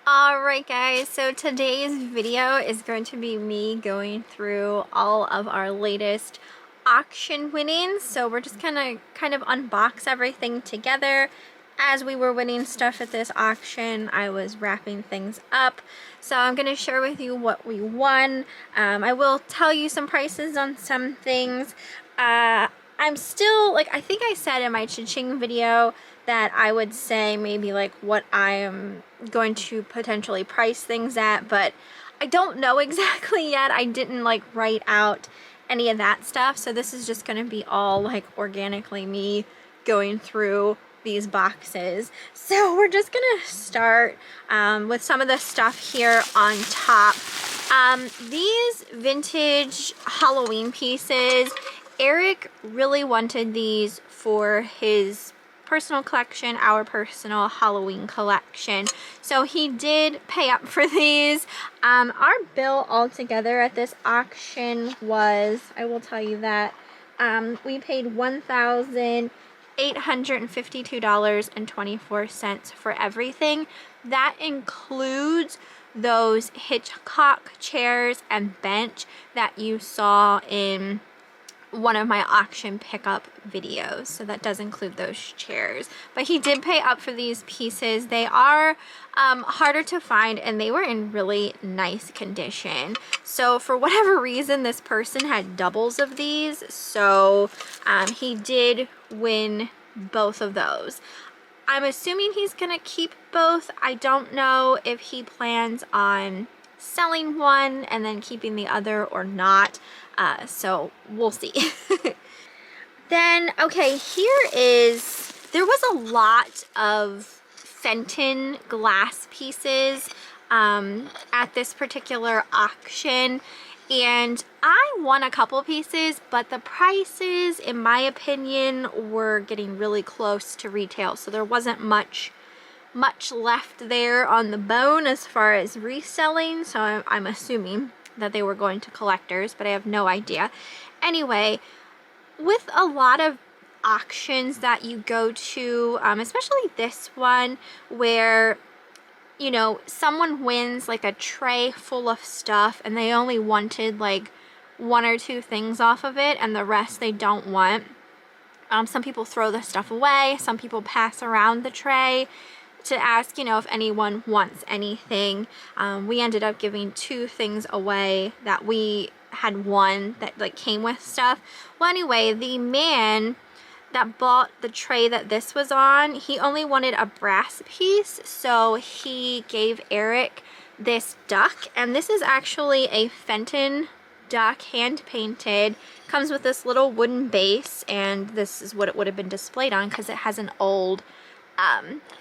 Alright guys, so today's video is going to be me going through all of our latest auction winnings. So we're just gonna kind of unbox everything together. As we were winning stuff at this auction, I was wrapping things up. So I'm gonna share with you what we won. I will tell you some prices on some things. I'm still, I think I said in my cha-ching video that I would say maybe what I am going to potentially price things at, but I don't know exactly yet. I didn't write out any of that stuff, so this is just going to be all organically me going through these boxes. So we're just gonna start with some of the stuff here on top. These vintage Halloween pieces, Eric really wanted these for his personal collection, our personal Halloween collection. So he did pay up for these. Our bill altogether at this auction was, I will tell you that, we paid $1,852.24 for everything. That includes those Hitchcock chairs and bench that you saw in one of my auction pickup videos. So that does include those chairs, but he did pay up for these pieces. They are harder to find and they were in really nice condition. So for whatever reason, this person had doubles of these, so he did win both of those. I'm assuming he's gonna keep both. I don't know if he plans on selling one and then keeping the other or not. So we'll see. Then, okay, there was a lot of Fenton Glass pieces at this particular auction, and I won a couple pieces, but the prices, in my opinion, were getting really close to retail, so there wasn't much left there on the bone as far as reselling, so I'm assuming that they were going to collectors, but I have no idea. Anyway, with a lot of auctions that you go to, especially this one where, you know, someone wins a tray full of stuff and they only wanted one or two things off of it and the rest they don't want. Some people throw the stuff away, some people pass around the tray to ask, you know, if anyone wants anything. We ended up giving two things away that we had won that came with stuff. Well, anyway, the man that bought the tray that this was on, he only wanted a brass piece, so he gave Eric this duck, and this is actually a Fenton Duck, hand painted. Comes with this little wooden base, and this is what it would have been displayed on because it has an old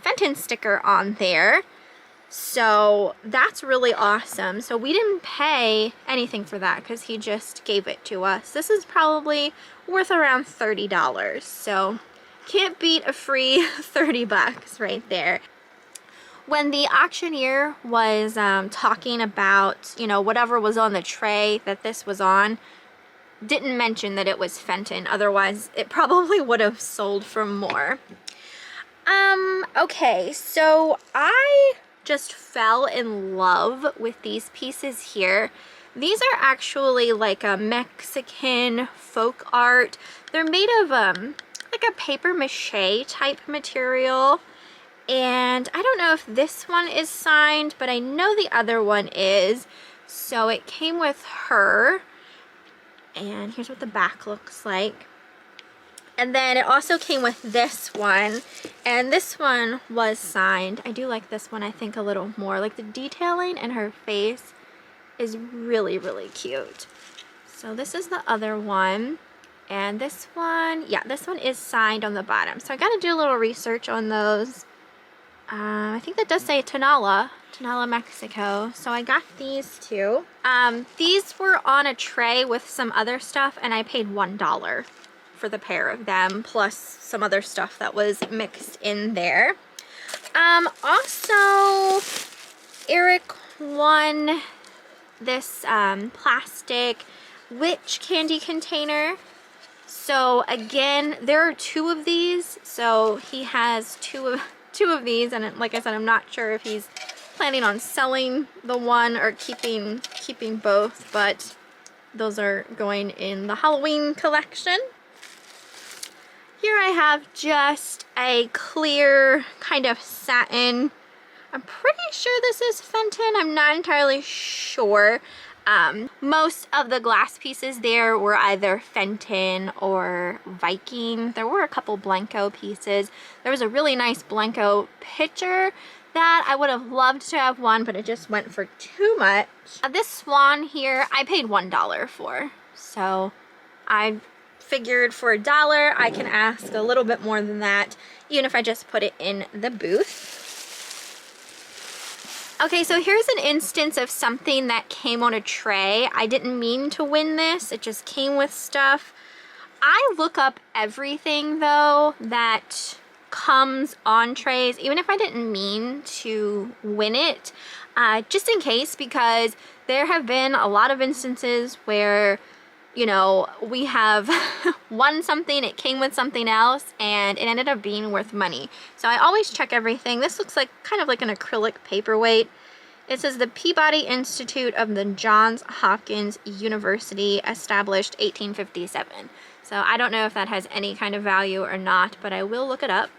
Fenton sticker on there. So that's really awesome. So we didn't pay anything for that because he just gave it to us. This is probably worth around $30, so can't beat a free 30 bucks right there. When the auctioneer was talking about, you know, whatever was on the tray that this was on, didn't mention that it was Fenton, otherwise it probably would have sold for more. Okay, so I just fell in love with these pieces here. These are actually a Mexican folk art. They're made of a paper mache type material, and I don't know if this one is signed, but I know the other one is. So it came with her, and here's what the back looks like. And then it also came with this one, and this one was signed. I do like this one, I think, a little more. The detailing in her face is really, really cute. So this is the other one, and this one, yeah, this one is signed on the bottom. So I got to do a little research on those. I think that does say Tonala, Mexico. So I got these two. These were on a tray with some other stuff, and I paid $1 for the pair of them, plus some other stuff that was mixed in there. Also, Eric won this plastic witch candy container. So again, there are two of these, so he has two of these, and like I said, I'm not sure if he's planning on selling the one or keeping both, but those are going in the Halloween collection. Here I have just a clear kind of satin. I'm pretty sure this is Fenton. I'm not entirely sure. Most of the glass pieces there were either Fenton or Viking. There were a couple Blanco pieces. There was a really nice Blanco pitcher that I would have loved to have won, but it just went for too much. This swan here, I paid $1 for. So I figured for $1, I can ask a little bit more than that, even if I just put it in the booth. Okay, so here's an instance of something that came on a tray. I didn't mean to win this. It just came with stuff. I look up everything, though, that comes on trays, even if I didn't mean to win it, just in case, because there have been a lot of instances where, you know, we have won something, it came with something else, and it ended up being worth money. So I always check everything. This looks like kind of like an acrylic paperweight. It says the Peabody Institute of the Johns Hopkins University, established 1857. So I don't know if that has any kind of value or not, but I will look it up.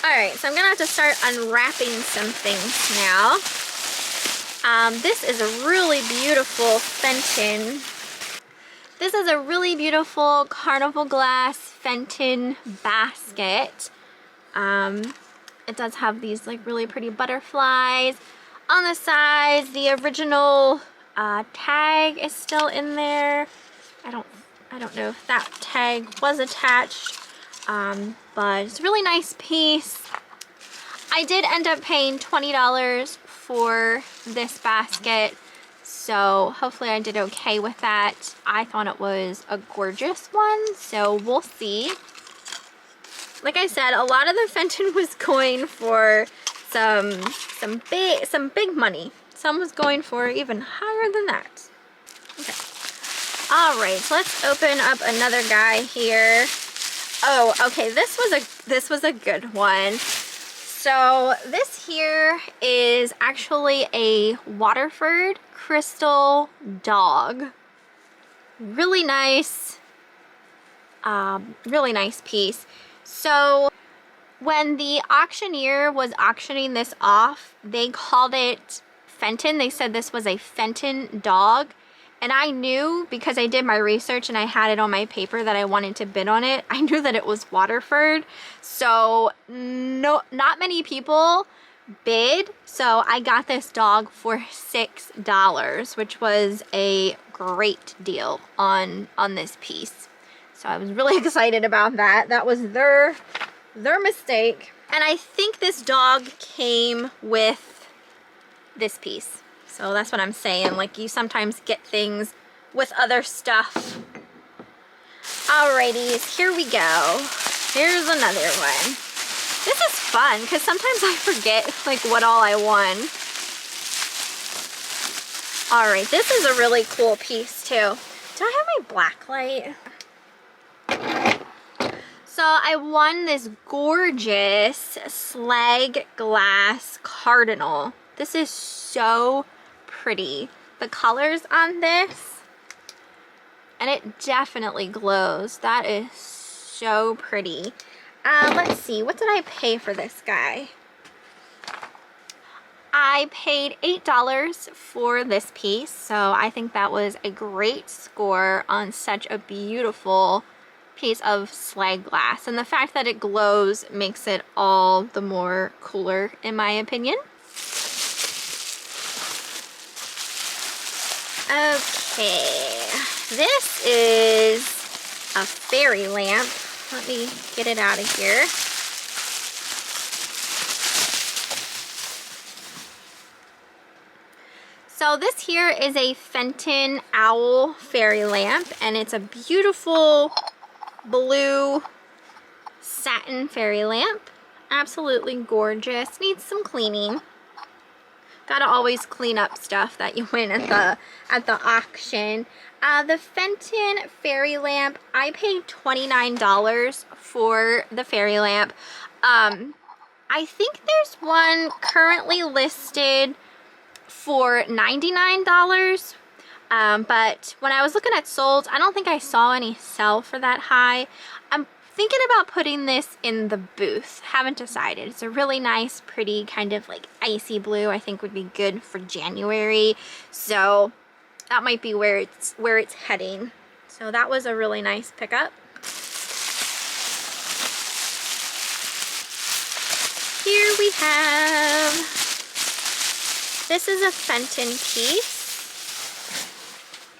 Alright, so I'm gonna have to start unwrapping some things now. This is a really beautiful Fenton. This is a really beautiful Carnival glass Fenton Basket. It does have these like really pretty butterflies on the sides. The original tag is still in there. I don't know if that tag was attached, but it's a really nice piece. I did end up paying $20 for this basket, so hopefully I did okay with that. I thought it was a gorgeous one, so we'll see. Like I said, a lot of the Fenton was going for some big money. Some was going for even higher than that. Okay. All right, so let's open up another guy here. Oh, okay, this was a good one. So this here is actually a Waterford crystal dog. Really nice piece. So when the auctioneer was auctioning this off, they called it Fenton. They said this was a Fenton dog. And I knew, because I did my research and I had it on my paper that I wanted to bid on it, I knew that it was Waterford. So not many people bid. So I got this dog for $6, which was a great deal on this piece. So I was really excited about that. That was their mistake. And I think this dog came with this piece. So that's what I'm saying. Like, you sometimes get things with other stuff. Alrighties, here we go. Here's another one. This is fun because sometimes I forget like what all I won. Alright, this is a really cool piece too. Do I have my black light? So I won this gorgeous Sled glass Cardinal. This is so pretty. The colors on this, and it definitely glows. That is so pretty. Let's see, what did I pay for this guy? I paid $8 for this piece, so I think that was a great score on such a beautiful piece of Sled glass. And the fact that it glows makes it all the more cooler, in my opinion. Okay, this is a fairy lamp. Let me get it out of here. So this here is a Fenton Owl fairy lamp, and it's a beautiful blue satin fairy lamp. Absolutely gorgeous. Needs some cleaning. Gotta always clean up stuff that you win at the auction. The Fenton fairy lamp, I paid $29 for the fairy lamp. I I think there's one currently listed for $99. But when I was looking at solds, I don't think I saw any sell for that high. I'm thinking about putting this in the booth. Haven't decided. It's a really nice, pretty kind of like icy blue. I think would be good for January. So that might be where it's heading. So that was a really nice pickup. Here we have, this is a Fenton piece.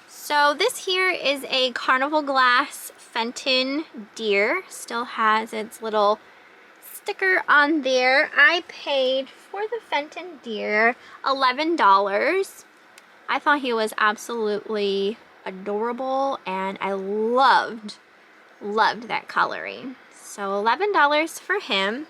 So this here is a Carnival Glass Fenton Deer. Still has its little sticker on there. I paid for the Fenton Deer $11. I thought he was absolutely adorable and I loved that coloring. So $11 for him.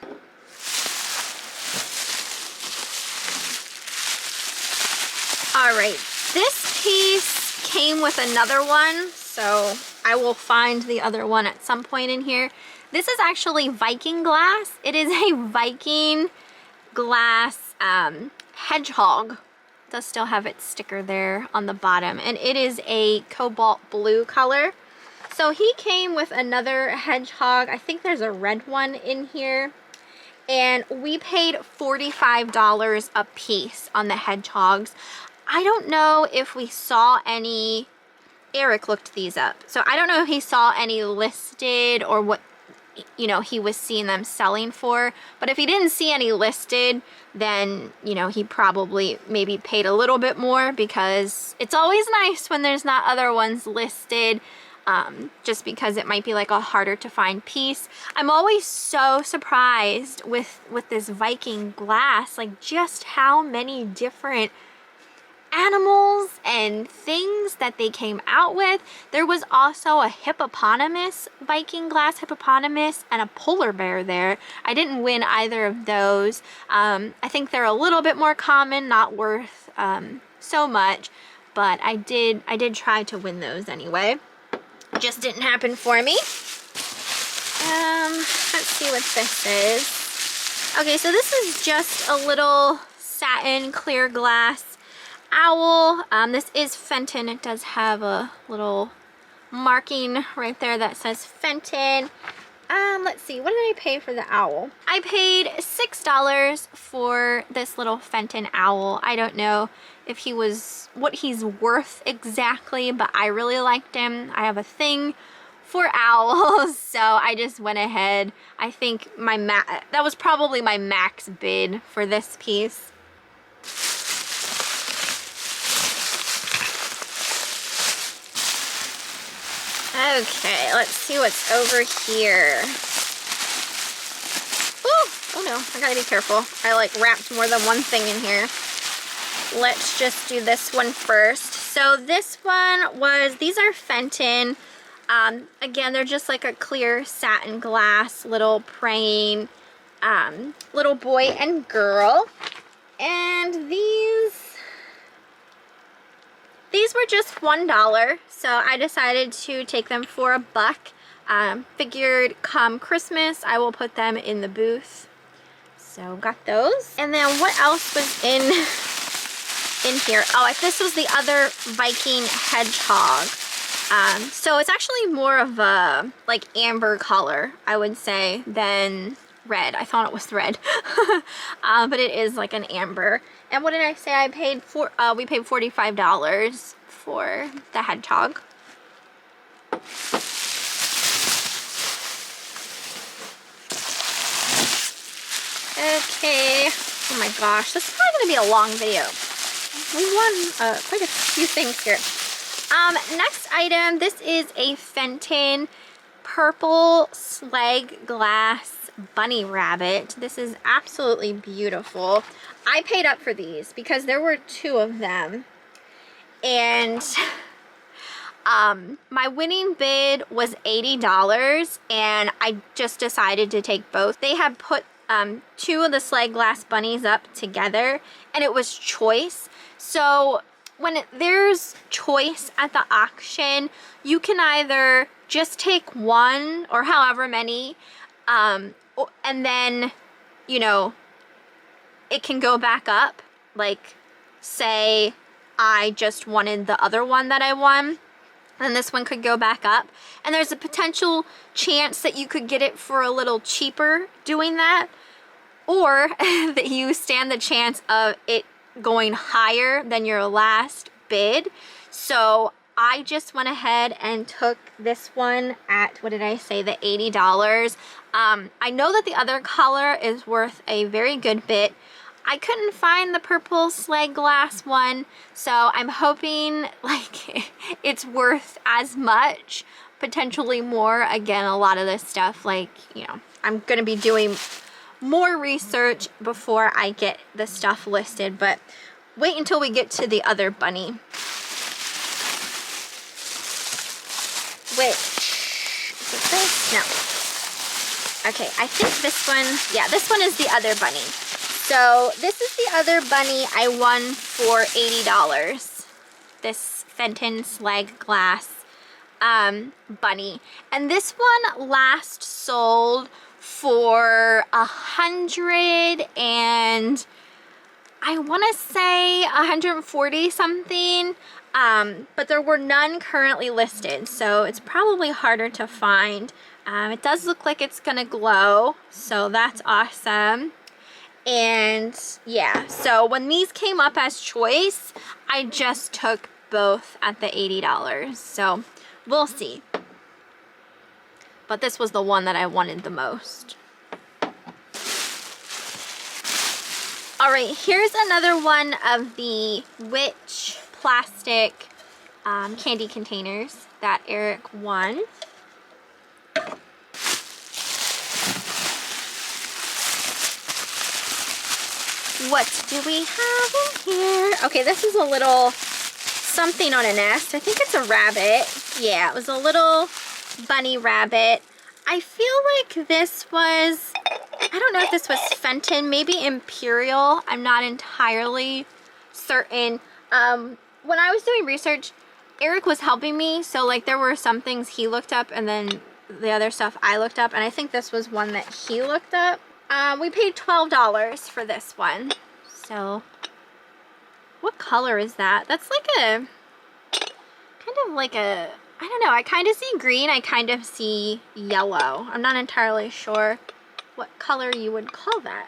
All right, this piece came with another one, so I will find the other one at some point in here. This is actually Viking Glass. It is a Viking Glass Hedgehog. It does still have its sticker there on the bottom, and it is a cobalt blue color. So he came with another hedgehog. I think there's a red one in here. And we paid $45 a piece on the hedgehogs. I don't know if we saw any, Eric looked these up, so I don't know if he saw any listed or what, you know, he was seeing them selling for. But if he didn't see any listed, then, you know, he probably maybe paid a little bit more, because it's always nice when there's not other ones listed, just because it might be like a harder to find piece. I'm always so surprised with this Viking Glass, like just how many different animals and things that they came out with. There was also a hippopotamus, Viking Glass hippopotamus, and a polar bear there. I didn't win either of those. I think they're a little bit more common, not worth so much, but I did try to win those anyway. Just didn't happen for me. Let's see what this is. Okay, so this is just a little satin clear glass owl. This is Fenton. It does have a little marking right there that says Fenton. Let's see, what did I pay for the owl? I paid $6 for this little Fenton owl. I don't know if he was what he's worth exactly, but I really liked him. I have a thing for owls, so I just went ahead. I think that was probably my max bid for this piece. Okay, let's see what's over here. Ooh, oh no, I gotta be careful. I like wrapped more than one thing in here. Let's just do this one first. So this one was, these are Fenton. Again, they're just like a clear satin glass, little praying little boy and girl. And these were just $1, so I decided to take them for $1. Figured come Christmas, I will put them in the booth. So got those. And then what else was in here? Oh, this was the other Viking Hedgehog. So it's actually more of a like amber color, I would say, than red. I thought it was red. But it is like an amber. And what did I say I paid for? We paid $45 for the hedgehog. Okay. Oh my gosh, this is probably gonna be a long video. We won quite a few things here. Next item, this is a Fenton purple Sled glass bunny rabbit. This is absolutely beautiful. I paid up for these because there were 2 of them, and my winning bid was $80, and I just decided to take both. They had put 2 of the Sled glass bunnies up together, and it was choice. So when there's choice at the auction, you can either just take one or however many, and then you know, it can go back up. Like, say I just wanted the other one that I won, then this one could go back up. And there's a potential chance that you could get it for a little cheaper doing that, or that you stand the chance of it going higher than your last bid. So I just went ahead and took this one at, what did I say, the $80. I know that the other color is worth a very good bit. I couldn't find the purple Sled Glass one, so I'm hoping like it's worth as much, potentially more. Again, a lot of this stuff, like, you know, I'm gonna be doing more research before I get the stuff listed, but wait until we get to the other bunny. Which, is it this? No. Okay, I think this one, yeah, this one is the other bunny. So this is the other bunny I won for $80. This Fenton Sled Glass bunny. And this one last sold for 100 and I want to say 140 something. But there were none currently listed, so it's probably harder to find. It does look like it's gonna glow, so that's awesome. And yeah, so when these came up as choice, I just took both at the $80. So we'll see. But this was the one that I wanted the most. All right, here's another one of the witch plastic candy containers that Eric won. What do we have in here? Okay, this is a little something on a nest. I think it's a rabbit. Yeah, it was a little bunny rabbit. I feel like this was, I don't know if this was Fenton, maybe Imperial. I'm not entirely certain. When I was doing research, Eric was helping me, so like there were some things he looked up and then the other stuff I looked up, and I think this was one that he looked up. We paid $12 for this one. So, what color is that? That's like a, kind of like a, I don't know, I kind of see green, I kind of see yellow. I'm not entirely sure what color you would call that.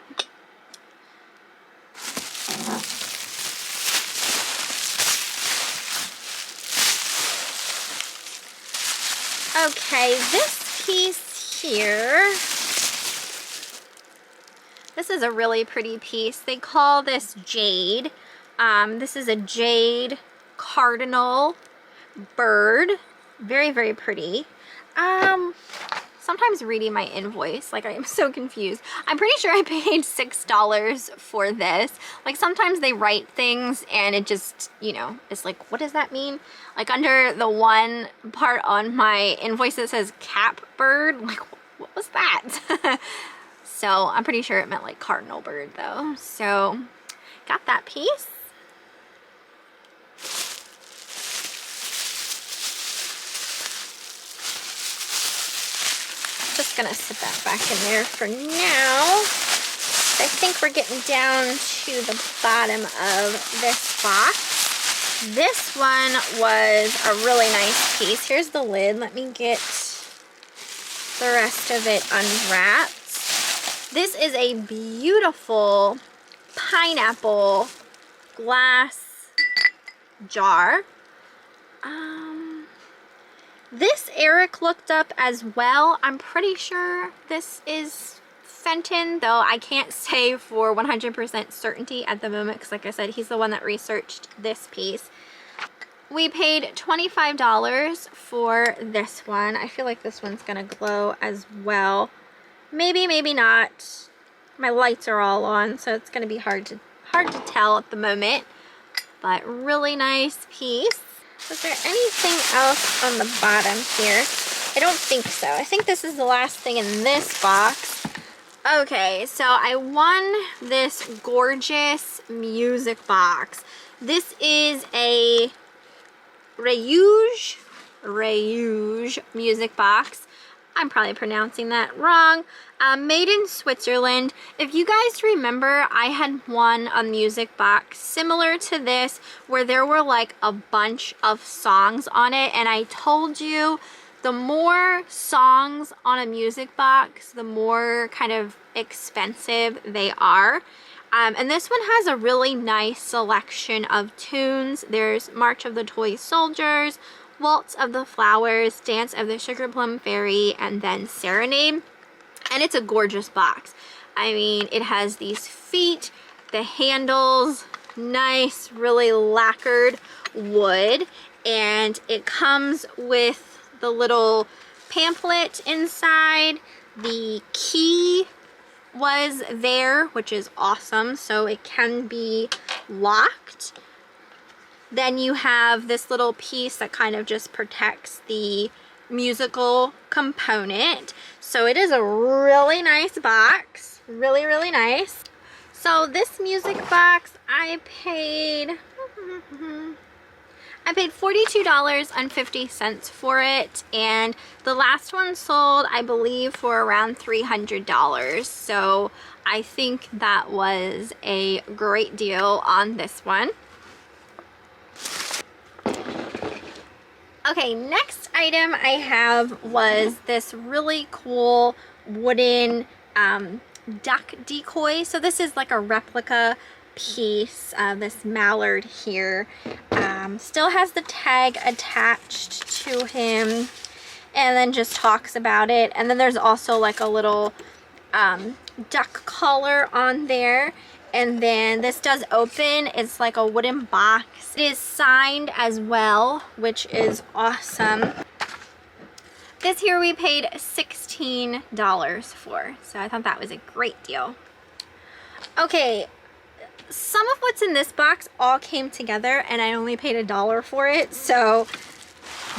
Okay, this piece here, this is a really pretty piece. They call this Jade. This is a Jade Cardinal bird. Very, very pretty. Sometimes reading my invoice, like I am so confused. I'm pretty sure I paid $6 for this. Like sometimes they write things and it just, you know, it's like, what does that mean? Like under the one part on my invoice that says cap bird, like what was that? So I'm pretty sure it meant like cardinal bird though. So got that piece. Just gonna set that back in there for now. I think we're getting down to the bottom of this box. This one was a really nice piece. Here's the lid. Let me get the rest of it unwrapped. This is a beautiful pineapple glass jar. This Eric looked up as well. I'm pretty sure this is Fenton, though I can't say for 100% certainty at the moment because like I said, he's the one that researched this piece. We paid $25 for this one. I feel like this one's gonna glow as well. Maybe, maybe not. My lights are all on, so it's gonna be hard to tell at the moment. But really nice piece. Was there anything else on the bottom here? I don't think so. I think this is the last thing in this box. Okay, so I won this gorgeous music box. This is a Reuge music box. I'm probably pronouncing that wrong. Made in Switzerland. If you guys remember, I had won a music box similar to this where there were like a bunch of songs on it, and I told you the more songs on a music box, the more kind of expensive they are. And this one has a really nice selection of tunes. There's March of the Toy Soldiers, Waltz of the Flowers, Dance of the Sugar Plum Fairy, and then Serenade. And it's a gorgeous box. I mean, it has these feet, the handles, nice, really lacquered wood, and it comes with the little pamphlet inside. The key was there, which is awesome, so it can be locked. Then you have this little piece that kind of just protects the musical component. So it is a really nice box, really nice. So this music box, I paid $42.50 for it, and the last one sold, I believe, for around $300. So I think that was a great deal on this one. Okay, next item I have was this really cool wooden duck decoy. So this is like a replica piece of this mallard here. Still has the tag attached to him, and then just talks about it. And then there's also like a little duck collar on there. And then this does open. It's like a wooden box. It is signed as well, which is awesome. This here we paid $16 for, so I thought that was a great deal. Okay, some of what's in this box all came together, and I only paid $1 for it, so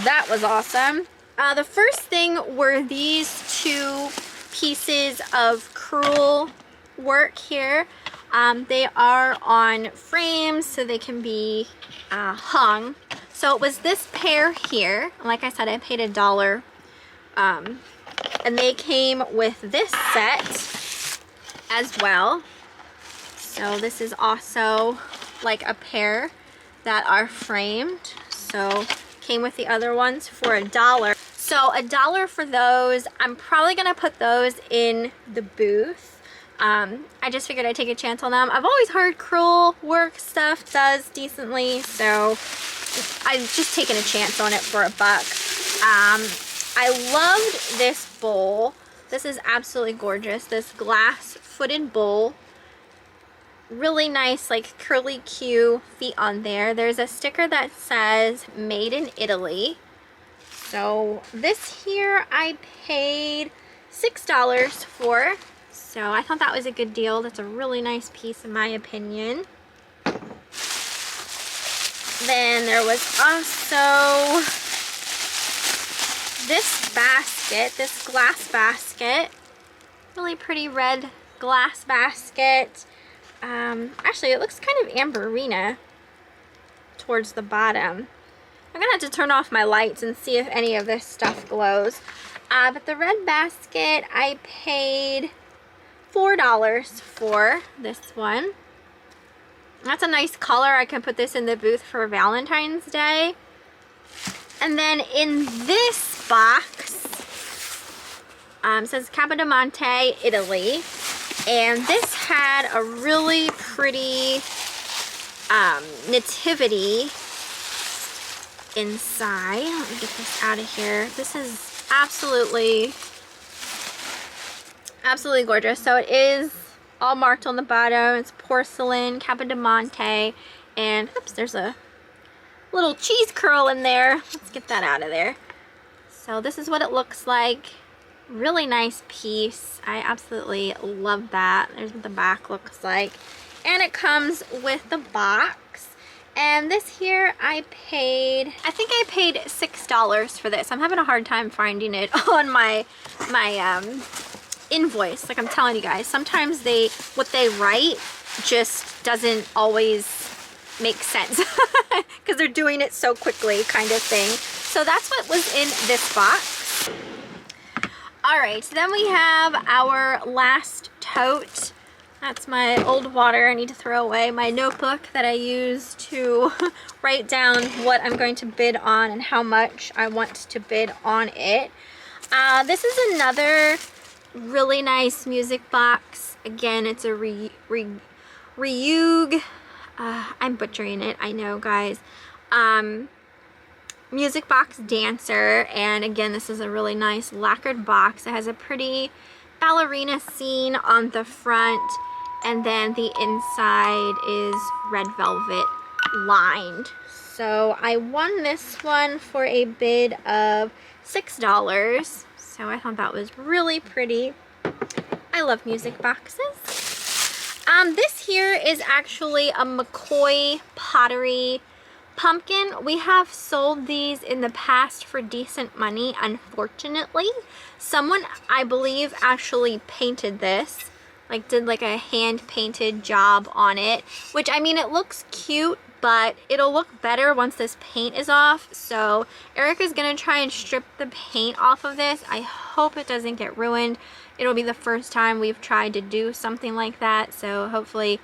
that was awesome. The first thing were these two pieces of crewel work here. They are on frames, so they can be hung. So it was this pair here. Like I said, I paid $1. And they came with this set as well. So this is also like a pair that are framed. So came with the other ones for $1. So $1 for those. I'm probably gonna put those in the booth. I just figured I'd take a chance on them. I've always heard crewel work stuff does decently, so I've just taken a chance on it for $1. I loved this bowl. This is absolutely gorgeous. This glass-footed bowl. Really nice, like curly Q feet on there. There's a sticker that says Made in Italy. So this here I paid $6 for. So I thought that was a good deal. That's a really nice piece in my opinion. Then there was also this basket, this glass basket. Really pretty red glass basket. Actually, it looks kind of amberina towards the bottom. I'm gonna have to turn off my lights and see if any of this stuff glows. But the red basket, I paid $4 for this one. That's a nice color. I can put this in the booth for Valentine's Day. And then in this box, it says Capodimonte, Italy. And this had a really pretty nativity inside. Let me get this out of here. This is absolutely gorgeous. So it is all marked on the bottom. It's porcelain, Capodimonte, and oops, there's a little cheese curl in there. Let's get that out of there. So this is what it looks like. Really nice piece. I absolutely love that. There's what the back looks like. And it comes with the box. And this here I think I paid $6 for this. I'm having a hard time finding it on my invoice. Like I'm telling you guys, sometimes what they write just doesn't always make sense because they're doing it so quickly kind of thing. So that's what was in this box. Alright, so then we have our last tote. That's my old water I need to throw away. My notebook that I use to write down what I'm going to bid on and how much I want to bid on it. This is another really nice music box. Again, it's a Ryug. I'm butchering it, I know, guys. Music box dancer, and again, this is a really nice lacquered box. It has a pretty ballerina scene on the front, and then the inside is red velvet lined. So I won this one for a bid of $6. So I thought that was really pretty. I love music boxes. This here is actually a McCoy pottery pumpkin. We have sold these in the past for decent money, unfortunately. Someone, I believe, actually painted this, like did like a hand painted job on it, which, I mean, it looks cute, but it'll look better once this paint is off. So Erica's gonna try and strip the paint off of this. I hope it doesn't get ruined. It'll be the first time we've tried to do something like that, so hopefully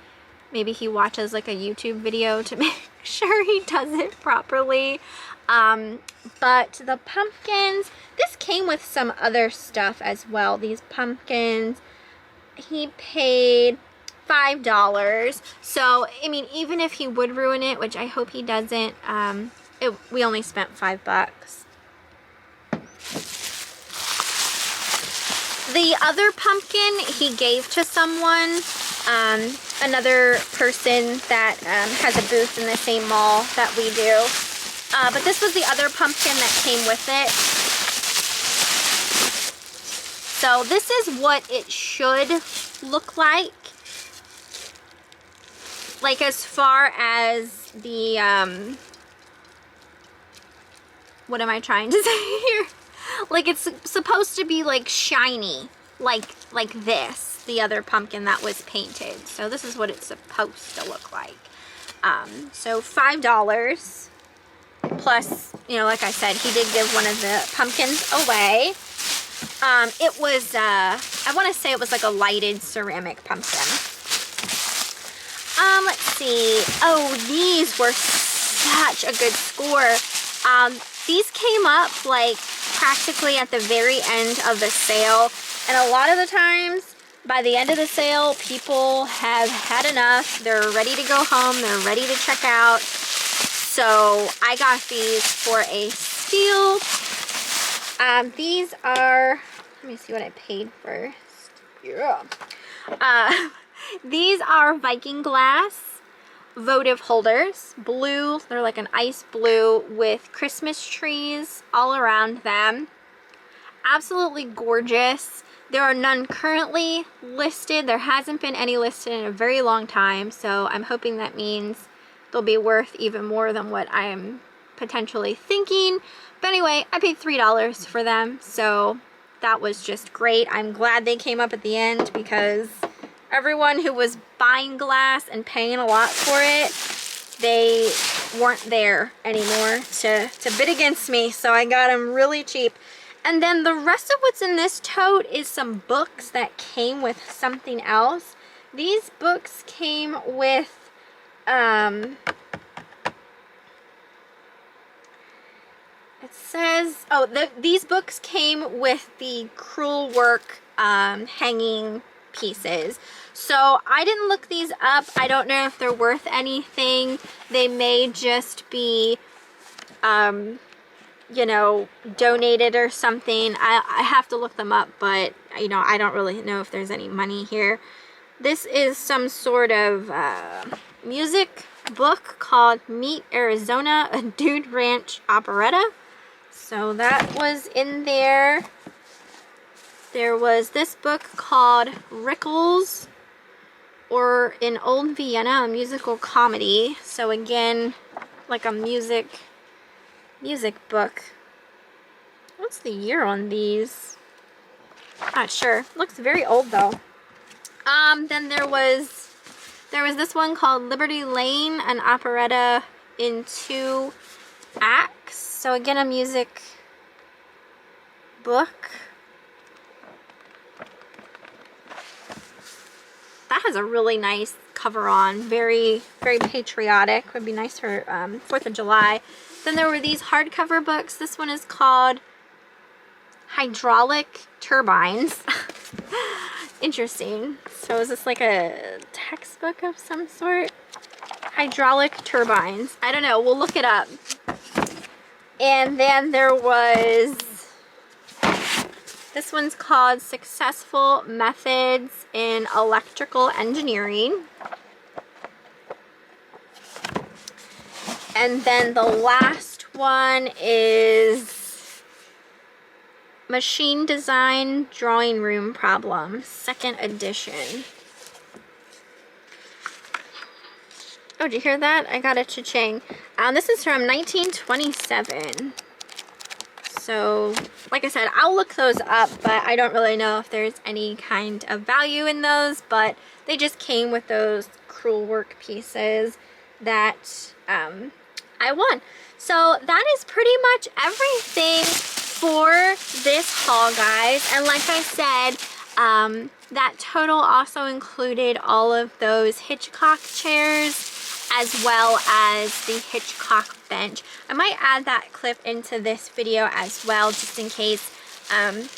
maybe he watches like a YouTube video to make sure he does it properly. But the pumpkins, this came with some other stuff as well. These pumpkins, he paid $5. So, I mean, even if he would ruin it, which I hope he doesn't, we only spent $5. The other pumpkin he gave to someone, another person that has a booth in the same mall that we do. But this was the other pumpkin that came with it. So this is what it should look like. Like, as far as the, what am I trying to say here? Like, it's supposed to be like shiny, like this, the other pumpkin that was painted. So this is what it's supposed to look like. So $5 plus, you know, like I said, he did give one of the pumpkins away. It was, I want to say it was like a lighted ceramic pumpkin. Let's see. Oh, these were such a good score. These came up like practically at the very end of the sale, and a lot of the times by the end of the sale, people have had enough. They're ready to go home. They're ready to check out. So I got these for a steal. These are, let me see what I paid first. Yeah. These are Viking Glass votive holders, blue. They're like an ice blue with Christmas trees all around them. Absolutely gorgeous. There are none currently listed. There hasn't been any listed in a very long time, so I'm hoping that means they'll be worth even more than what I am potentially thinking. But anyway, I paid $3 for them, so that was just great. I'm glad they came up at the end, because everyone who was buying glass and paying a lot for it, they weren't there anymore to bid against me, so I got them really cheap. And then the rest of what's in this tote is some books that came with something else. These books came with, it says, oh, these books came with the crewel work hanging pieces. So I didn't look these up. I don't know if they're worth anything. They may just be, you know, donated or something. I have to look them up, but, you know, I don't really know if there's any money here. This is some sort of music book called Meet Arizona, a Dude Ranch operetta. So that was in there. There was this book called Rickles, or in Old Vienna, a musical comedy. So again, like a music book. What's the year on these? Not sure. Looks very old though. Then there was this one called Liberty Lane, an operetta in 2 acts. So again, a music book. That has a really nice cover on. Very, very patriotic. Would be nice for 4th of July. Then there were these hardcover books. This one is called Hydraulic Turbines. Interesting. So is this like a textbook of some sort? Hydraulic turbines. I don't know. We'll look it up. And then there was... This one's called Successful Methods in Electrical Engineering. And then the last one is Machine Design Drawing Room Problems, 2nd edition. Oh, did you hear that? I got a cha-ching. This is from 1927. So, like I said, I'll look those up, but I don't really know if there's any kind of value in those, but they just came with those crewel work pieces that I won. So that is pretty much everything for this haul, guys. And like I said, that total also included all of those Hitchcock chairs, as well as the Hitchcock bench. I might add that clip into this video as well, just in case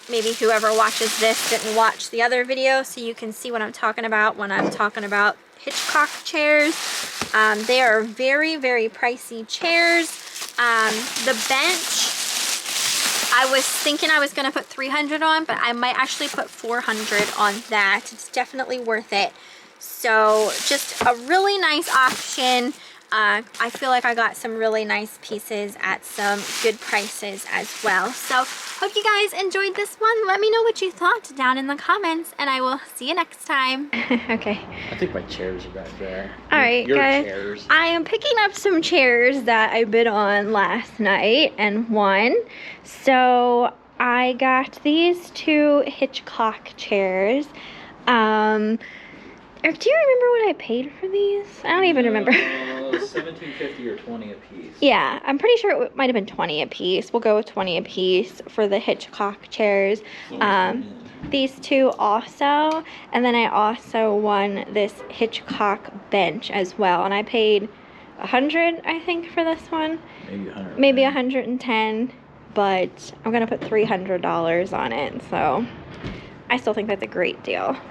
maybe whoever watches this didn't watch the other video, so you can see what I'm talking about when I'm talking about Hitchcock chairs. They are very, very pricey chairs. The bench, I was thinking I was going to put $300 on, but I might actually put $400 on that. It's definitely worth it. So just a really nice option. I feel like I got some really nice pieces at some good prices as well. So hope you guys enjoyed this one. Let me know what you thought down in the comments, and I will see you next time. Okay. I think my chairs are back there. All right, your guys. Chairs. I am picking up some chairs that I bid on last night and won. So I got these 2 Hitchcock chairs. Do you remember what I paid for these? I don't even remember. $17.50 or $20 a piece. Yeah, I'm pretty sure it might have been $20 a piece. We'll go with $20 a piece for the Hitchcock chairs. These 2 also, and then I also won this Hitchcock bench as well, and I paid $100, I think, for this one. Maybe $100. Maybe $110, but I'm gonna put $300 on it, so I still think that's a great deal.